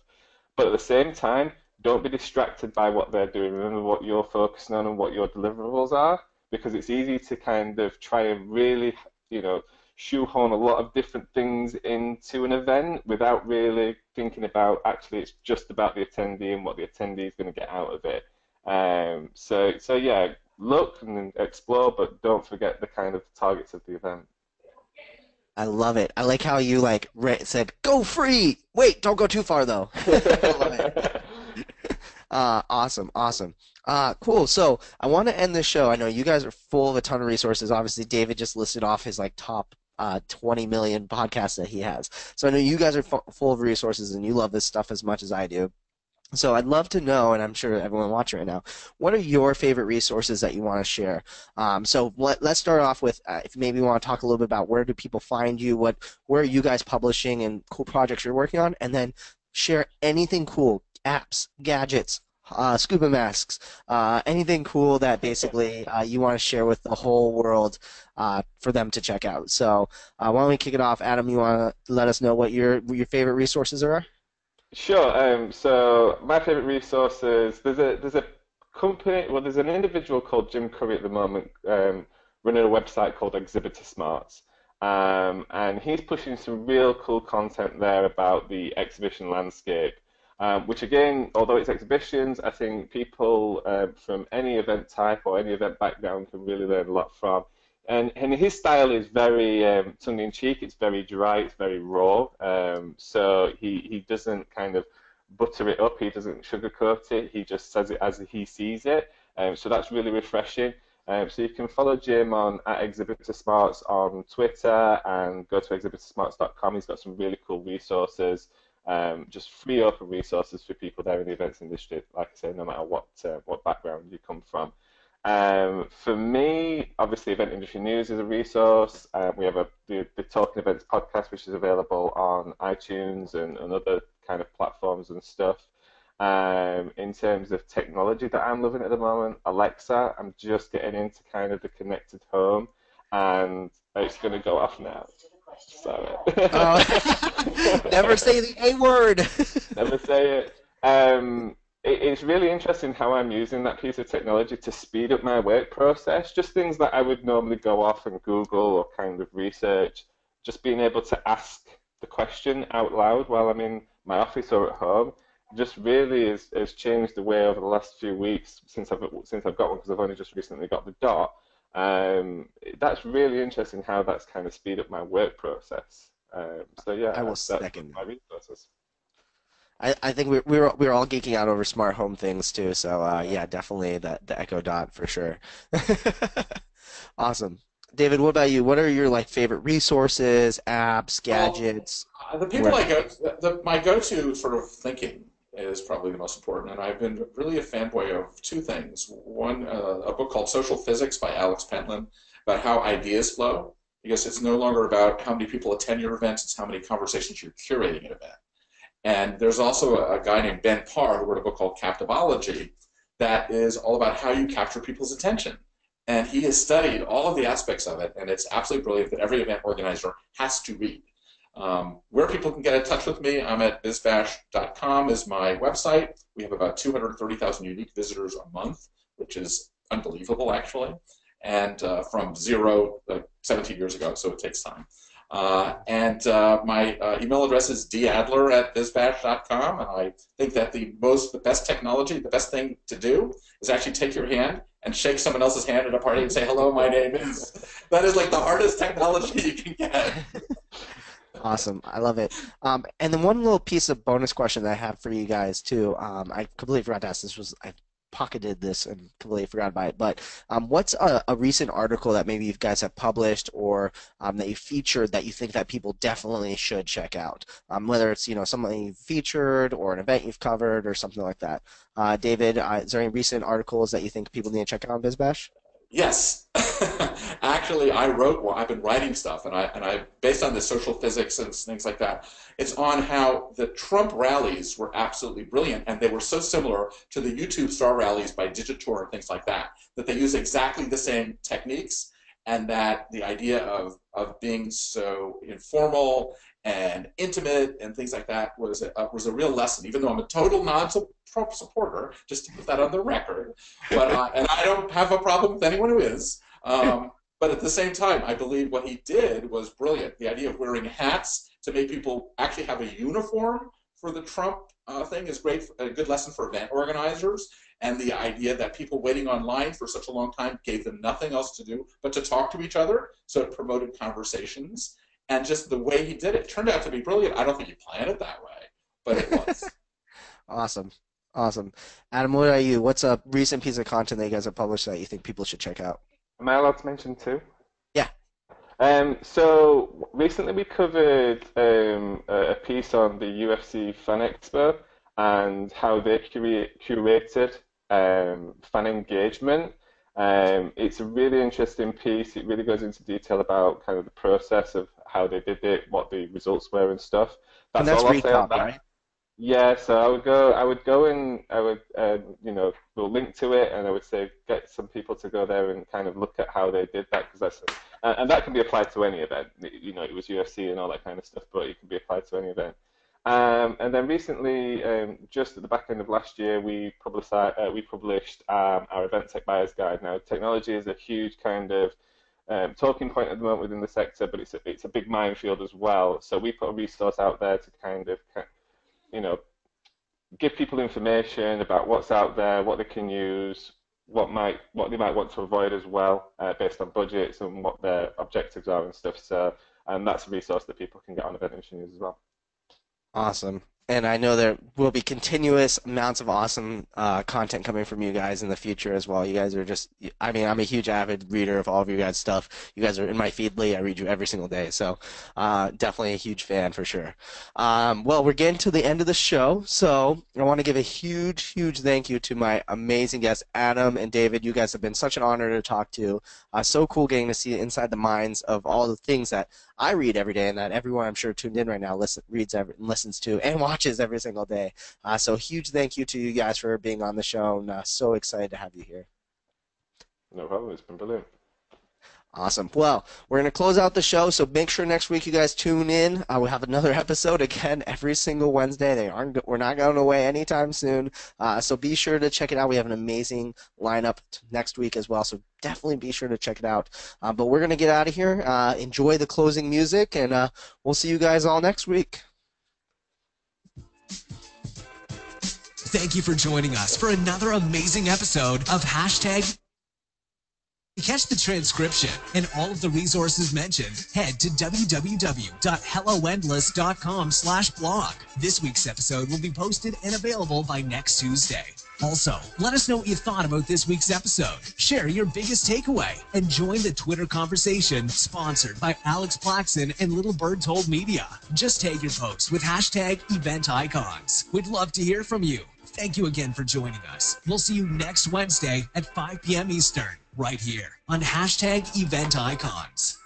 But at the same time, don't be distracted by what they're doing. Remember what you're focusing on and what your deliverables are, because it's easy to kind of try and really, shoehorn a lot of different things into an event without really thinking about actually it's just about the attendee and what the attendee is going to get out of it. So yeah, look and explore, but don't forget the kind of targets of the event. I love it. I like how you like said, "Go free." Wait, don't go too far though. I love it. Awesome, awesome. Cool. So I want to end this show. I know you guys are full of a ton of resources. Obviously, David just listed off his like top 20 million podcasts that he has. So I know you guys are full of resources and you love this stuff as much as I do. So I'd love to know, and I'm sure everyone watching right now, what are your favorite resources that you want to share? So let's start off with if maybe you want to talk a little bit about where do people find you, where are you guys publishing and cool projects you're working on, and then share anything cool, apps, gadgets, scuba masks, anything cool that basically you want to share with the whole world for them to check out. So why don't we kick it off? Adam, you want to let us know what your favorite resources are? Sure. So my favorite resources, there's a company, well, there's an individual called Jim Curry at the moment, running a website called Exhibitor Smarts. And he's pushing some real cool content there about the exhibition landscape, which again, although it's exhibitions, I think people from any event type or any event background can really learn a lot from. And his style is very tongue-in-cheek. It's very dry. It's very raw. So he doesn't kind of butter it up. He doesn't sugarcoat it. He just says it as he sees it. So that's really refreshing. So you can follow Jim on @ExhibitorSmarts on Twitter and go to exhibitorsmarts.com. He's got some really cool resources, just free open resources for people there in the events industry. Like I say, no matter what background you come from. For me, obviously, Event Industry News is a resource. We have the Talking Events podcast, which is available on iTunes and other kind of platforms and stuff. In terms of technology that I'm loving at the moment, Alexa, I'm just getting into kind of the connected home, and it's going to go off now. Sorry. Never say the A word. Never say it. It's really interesting how I'm using that piece of technology to speed up my work process. Just things that I would normally go off and Google or kind of research. Just being able to ask the question out loud while I'm in my office or at home just really has changed the way over the last few weeks since I've got one, because I've only just recently got the Dot. That's really interesting how that's kind of speed up my work process. So yeah, I will that's second. my resources. I think we're all geeking out over smart home things too. So yeah, definitely the Echo Dot for sure. Awesome, David. What about you? What are your like favorite resources, apps, gadgets? The people my go-to sort of thinking is probably the most important, and I've been really a fanboy of two things. One, a book called Social Physics by Alex Pentland about how ideas flow, because it's no longer about how many people attend your events; it's how many conversations you're curating an event. And there's also a guy named Ben Parr who wrote a book called Captivology that is all about how you capture people's attention. And he has studied all of the aspects of it, and it's absolutely brilliant that every event organizer has to read. Where people can get in touch with me, I'm at bizbash.com is my website. We have about 230,000 unique visitors a month, which is unbelievable, actually, and from 0 17 years ago, so it takes time. My email address is dadler@bizbash.com, and I think that the best technology, the best thing to do is actually take your hand and shake someone else's hand at a party and say, hello, my name is. That is like the hardest technology you can get. Awesome. I love it. And then one little piece of bonus question that I have for you guys too. I completely forgot to ask this. I pocketed this and completely forgot about it. But what's a recent article that maybe you guys have published or that you featured that you think that people definitely should check out? Whether it's something you've featured or an event you've covered or something like that. David, is there any recent articles that you think people need to check out on BizBash? Yes. Actually, I've been writing stuff, and I based on the social physics and things like that. It's on how the Trump rallies were absolutely brilliant, and they were so similar to the YouTube star rallies by Digitor and things like that, that they use exactly the same techniques, and that the idea of being so informal and intimate and things like that was a real lesson, even though I'm a total non-Trump supporter, just to put that on the record. But and I don't have a problem with anyone who is. But at the same time, I believe what he did was brilliant. The idea of wearing hats to make people actually have a uniform for the Trump thing is great, a good lesson for event organizers. And the idea that people waiting online for such a long time gave them nothing else to do but to talk to each other, so it promoted conversations. And just the way he did it turned out to be brilliant. I don't think he planned it that way, but it was. Awesome. Awesome. Adam, what about you? What's a recent piece of content that you guys have published that you think people should check out? Am I allowed to mention two? Yeah. So recently we covered a piece on the UFC Fan Expo and how they curated fan engagement. It's a really interesting piece. It really goes into detail about kind of the process of how they did it, what the results were and stuff. That's all I'll say on that. Right? Yeah, so I would go and we'll link to it, and I would say get some people to go there and kind of look at how they did that, because and that can be applied to any event. It was UFC and all that kind of stuff, but it can be applied to any event. And then recently, just at the back end of last year, we published our Event Tech Buyer's Guide. Now, technology is a huge kind of talking point at the moment within the sector, but it's a big minefield as well. So we put a resource out there to kind of give people information about what's out there, what they can use, what they might want to avoid as well, based on budgets and what their objectives are and stuff. So, and that's a resource that people can get on Event Nation News as well. Awesome. And I know there will be continuous amounts of awesome content coming from you guys in the future as well. You guys are just, I mean, I'm a huge avid reader of all of you guys' stuff. You guys are in my feed, Lee. I read you every single day. So definitely a huge fan for sure. Well, we're getting to the end of the show. So I want to give a huge, huge thank you to my amazing guests, Adam and David. You guys have been such an honor to talk to. So cool getting to see inside the minds of all the things that I read every day and that everyone I'm sure tuned in right now listens to and watches every single day. So huge thank you to you guys for being on the show, and so excited to have you here. No problem. It's been brilliant. Awesome. Well, we're going to close out the show, so make sure next week you guys tune in. We'll have another episode again every single Wednesday. We're not going away anytime soon, so be sure to check it out. We have an amazing lineup next week as well, so definitely be sure to check it out. But we're going to get out of here. Enjoy the closing music, and we'll see you guys all next week. Thank you for joining us for another amazing episode of Hashtag. To catch the transcription and all of the resources mentioned, head to www.helloendless.com/blog. This week's episode will be posted and available by next Tuesday. Also, let us know what you thought about this week's episode. Share your biggest takeaway and join the Twitter conversation sponsored by Alex Plaxton and Little Bird Told Media. Just tag your post with hashtag Event Icons. We'd love to hear from you. Thank you again for joining us. We'll see you next Wednesday at 5 p.m. Eastern, right here on Hashtag Event Icons.